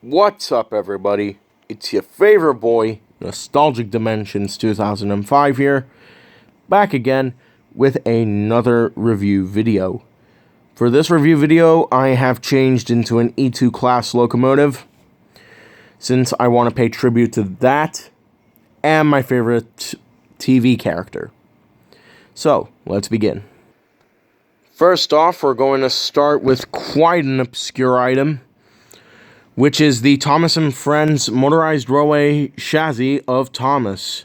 What's up, everybody? It's your favorite boy, Nostalgic Dimensions 2005 here, back again with another review video. For this review video, I have changed into an E2 class locomotive, since I want to pay tribute to that and my favorite TV character. So, let's begin. First off, we're going to start with quite an obscure item, which is the Thomas & Friends motorized railway chassis of Thomas.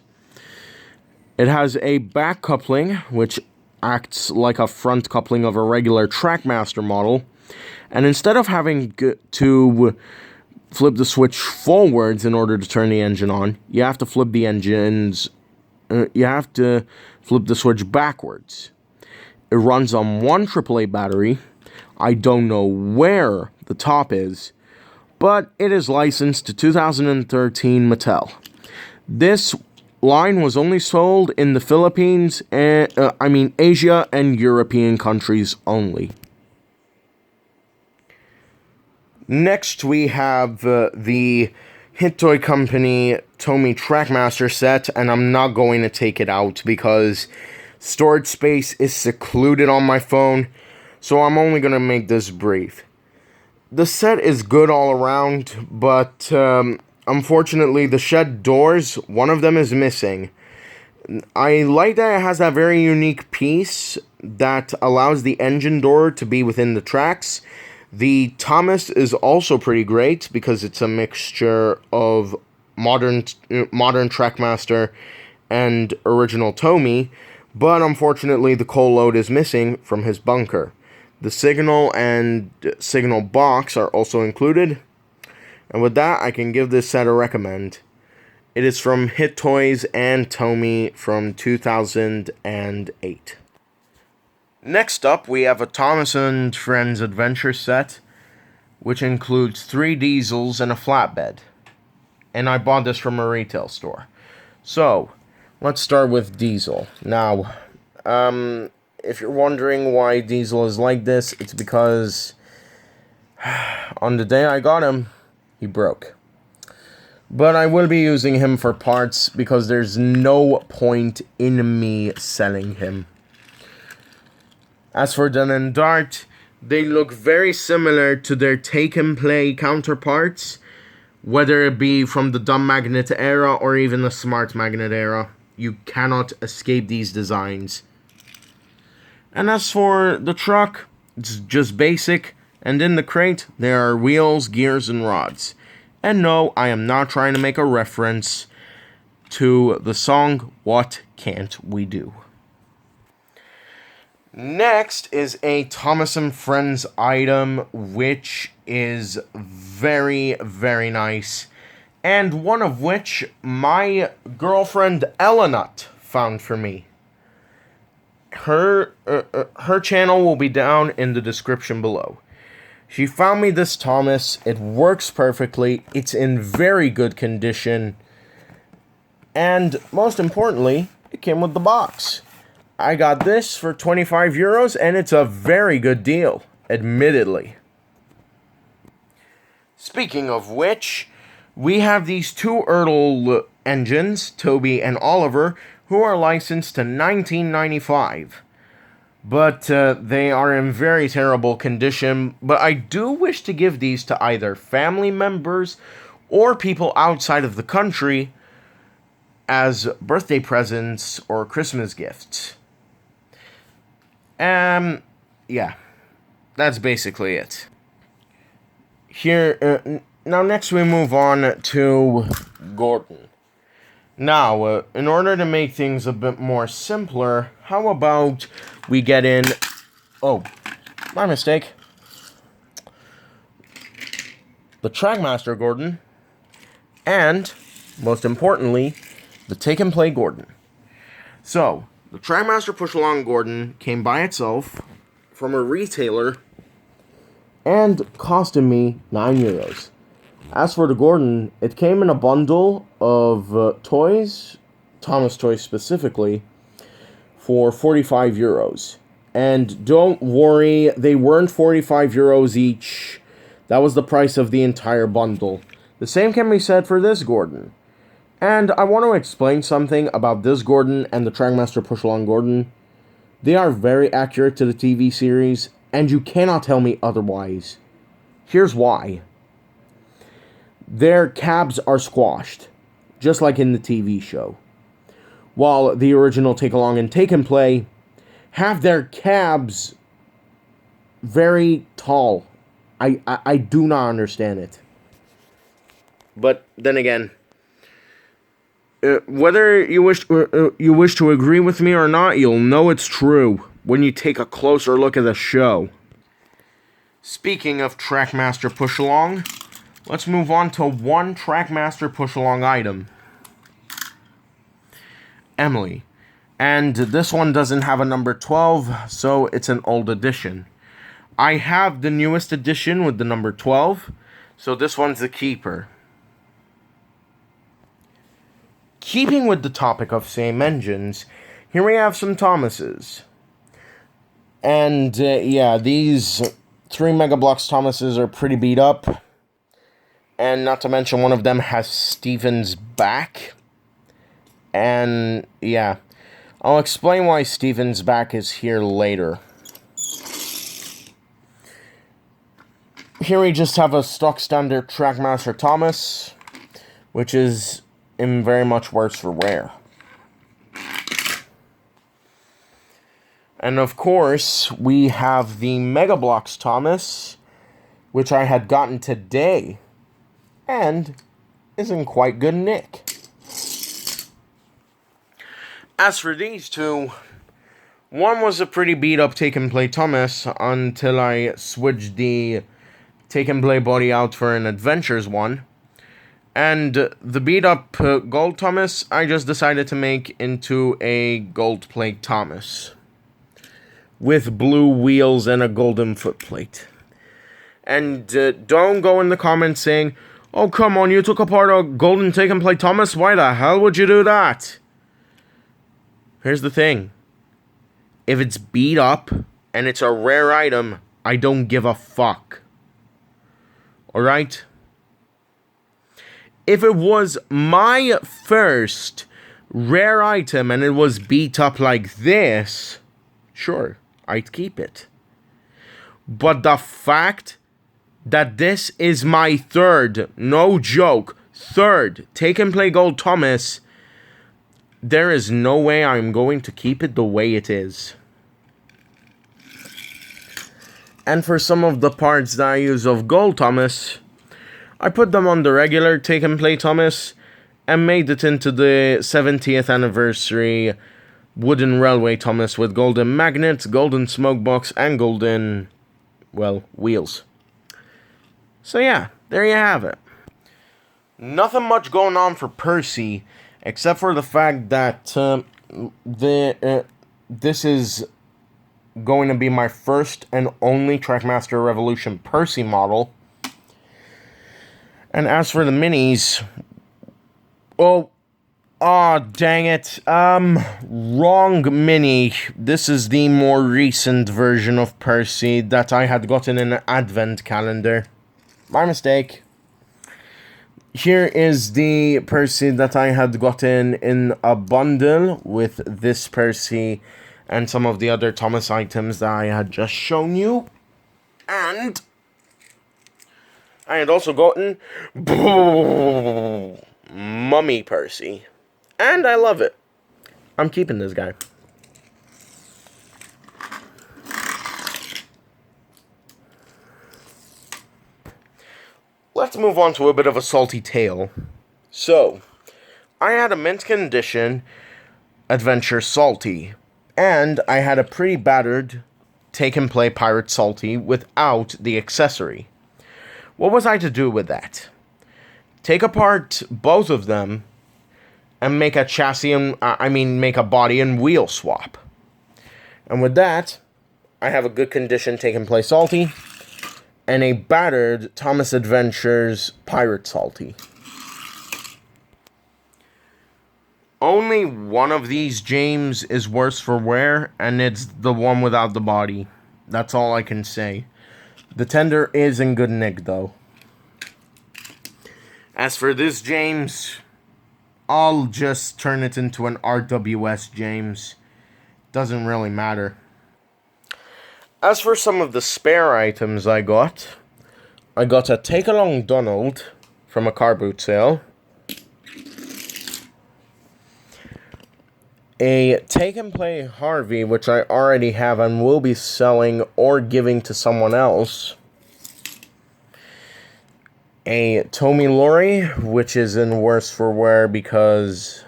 It has a back coupling, which acts like a front coupling of a regular Trackmaster model, and instead of having to flip the switch forwards in order to turn the engine on, you have to flip the switch backwards. It runs on one AAA battery. I don't know where the top is, but it is licensed to 2013 Mattel. This line was only sold in the Philippines, and Asia and European countries only. Next, we have the Hit Toy Company Tomy Trackmaster set, and I'm not going to take it out because storage space is secluded on my phone, so I'm only going to make this brief. The set is good all around, but unfortunately the shed doors, one of them is missing. I like that it has that very unique piece that allows the engine door to be within the tracks. The Thomas is also pretty great because it's a mixture of modern Trackmaster and original Tomy, but unfortunately the coal load is missing from his bunker. The signal and signal box are also included. And with that, I can give this set a recommend. It is from Hit Toys and Tomy from 2008. Next up, we have a Thomas & Friends Adventure set, which includes 3 diesels and a flatbed. And I bought this from a retail store. So, let's start with Diesel. Now, if you're wondering why Diesel is like this, it's because on the day I got him, he broke. But I will be using him for parts because there's no point in me selling him. As for Den and Dart, they look very similar to their take-and-play counterparts, whether it be from the dumb magnet era or even the smart magnet era. You cannot escape these designs. And as for the truck, it's just basic, and in the crate, there are wheels, gears, and rods. And no, I am not trying to make a reference to the song, What Can't We Do? Next is a Thomas & Friends item, which is very, very nice, and one of which my girlfriend Elinut found for me. Her channel will be down in the description below. She found me this Thomas. It works perfectly. It's in very good condition. And most importantly, it came with the box. I got this for 25 euros, and it's a very good deal, admittedly. Speaking of which, we have these 2 ertl engines, Toby and Oliver, who are licensed to 1995. But they are in very terrible condition. But I do wish to give these to either family members or people outside of the country as birthday presents or Christmas gifts. Yeah, that's basically it. Here, now next we move on to Gordon. Now, in order to make things a bit more simpler, how about we get in... Oh, my mistake. The Trackmaster Gordon, and, most importantly, the Take-and-Play Gordon. So, the Trackmaster Push-Along Gordon came by itself from a retailer and costed me 9 euros. As for the Gordon, it came in a bundle of toys, Thomas toys specifically, for 45 euros. And don't worry, they weren't 45 euros each. That was the price of the entire bundle. The same can be said for this Gordon. And I want to explain something about this Gordon and the Trackmaster Push-Along Gordon. They are very accurate to the TV series, and you cannot tell me otherwise. Here's why. Their cabs are squashed, just like in the TV show. While the original Take Along and Take and Play have their cabs very tall. I do not understand it. But then again, whether you wish to agree with me or not, you'll know it's true when you take a closer look at the show. Speaking of Trackmaster Push-Along, let's move on to one Trackmaster Push-Along item. Emily. And this one doesn't have a number 12, so it's an old edition. I have the newest edition with the number 12, so this one's the keeper. Keeping with the topic of same engines, here we have some Thomases. And, yeah, these 3 Megablocks Thomases are pretty beat up. And not to mention one of them has Steven's back. And, yeah, I'll explain why Steven's back is here later. Here we just have a stock standard Trackmaster Thomas, which is in very much worse for wear. And of course, we have the Megablocks Thomas, which I had gotten today, and is in quite good nick. As for these two, one was a pretty beat up Take and Play Thomas until I switched the Take and Play body out for an Adventures one. And the beat up Gold Thomas, I just decided to make into a gold plate Thomas. With blue wheels and a golden footplate. And don't go in the comments saying, "Oh, come on, you took apart a golden Take and Play Thomas? Why the hell would you do that?" Here's the thing. If it's beat up and it's a rare item, I don't give a fuck. Alright? If it was my first rare item and it was beat up like this, sure, I'd keep it. But the fact that this is my third, no joke, third Take and Play Gold Thomas, there is no way I'm going to keep it the way it is. And for some of the parts that I use of Gold Thomas, I put them on the regular Take and Play Thomas and made it into the 70th anniversary wooden railway Thomas with golden magnets, golden smoke box, and golden, well, wheels. So yeah, there you have it. Nothing much going on for Percy, except for the fact that this is going to be my first and only Trackmaster Revolution Percy model. And as for the minis, well, dang it, wrong mini. This is the more recent version of Percy that I had gotten in an advent calendar. My mistake. Here is the Percy that I had gotten in a bundle with this Percy and some of the other Thomas items that I had just shown you. And I had also gotten Mummy Percy. And I love it. I'm keeping this guy. Let's move on to a bit of a salty tale. So, I had a mint condition Adventure Salty. And I had a pretty battered Take and Play Pirate Salty without the accessory. What was I to do with that? Take apart both of them and make a chassis and, make a body and wheel swap. And with that, I have a good condition Take and Play Salty and a battered Thomas Adventures Pirate Salty. Only one of these James is worse for wear, and it's the one without the body. That's all I can say. The tender is in good nick, though. As for this James, I'll just turn it into an RWS James. Doesn't really matter. As for some of the spare items I got a take-along Donald from a car boot sale. A take-and-play Harvey, which I already have and will be selling or giving to someone else. A Tomi lorry, which is in worse for wear because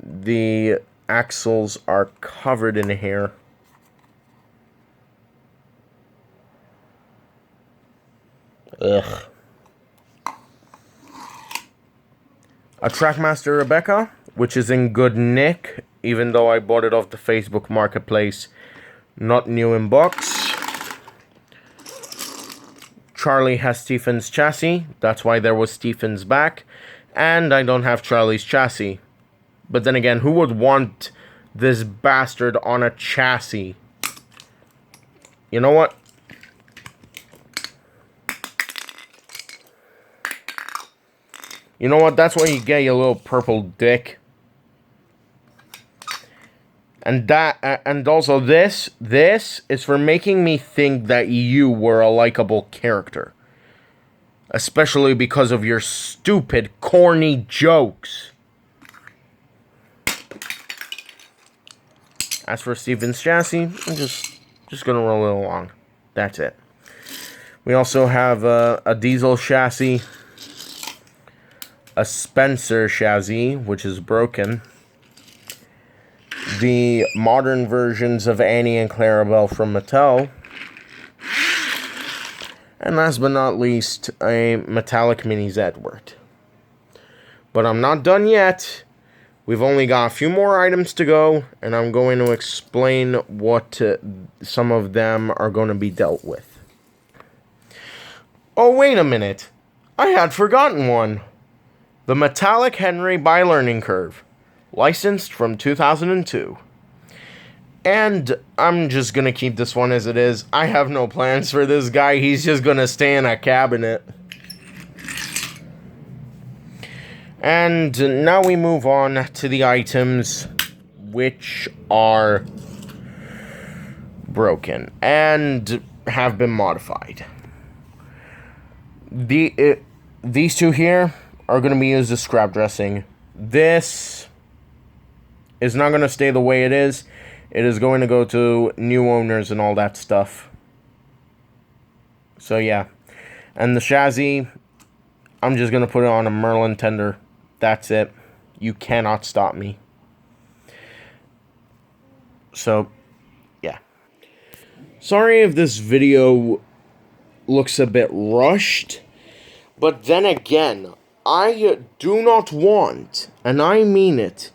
the axles are covered in hair. Ugh. A Trackmaster Rebecca, which is in good nick, even though I bought it off the Facebook Marketplace, not new in box. Charlie has Stephen's chassis, that's why there was Stephen's back, and I don't have Charlie's chassis. But then again, who would want this bastard on a chassis? You know what? You know what? That's what you get, you little purple dick. And also this is for making me think that you were a likable character. Especially because of your stupid, corny jokes. As for Stephen's chassis, I'm just gonna roll it along. That's it. We also have a diesel chassis. A Spencer chassis, which is broken. The modern versions of Annie and Clarabelle from Mattel. And last but not least, a metallic Minis Edward. But I'm not done yet. We've only got a few more items to go, and I'm going to explain what some of them are going to be dealt with. Oh, wait a minute. I had forgotten one. The Metallic Henry by Learning Curve, licensed from 2002. And I'm just going to keep this one as it is. I have no plans for this guy. He's just going to stay in a cabinet. And now we move on to the items which are broken and have been modified. These two here are going to be used as scrap dressing. This is not going to stay the way it is. It is going to go to new owners and all that stuff. So yeah. And the chassis, I'm just going to put it on a Merlin tender. That's it. You cannot stop me. So, yeah. Sorry if this video looks a bit rushed. But then again, I do not want, and I mean it,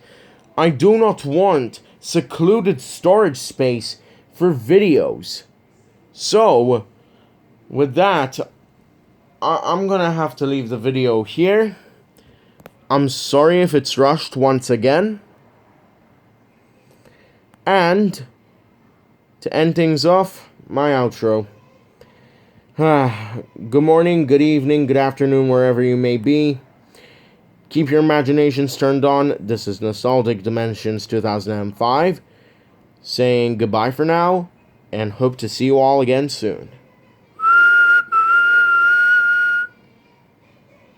I do not want secluded storage space for videos. So, with that, I'm gonna have to leave the video here. I'm sorry if it's rushed once again. And, to end things off, my outro. Good morning, good evening, good afternoon, wherever you may be. Keep your imaginations turned on. This is Nostalgic Dimensions 2005. Saying goodbye for now, and hope to see you all again soon.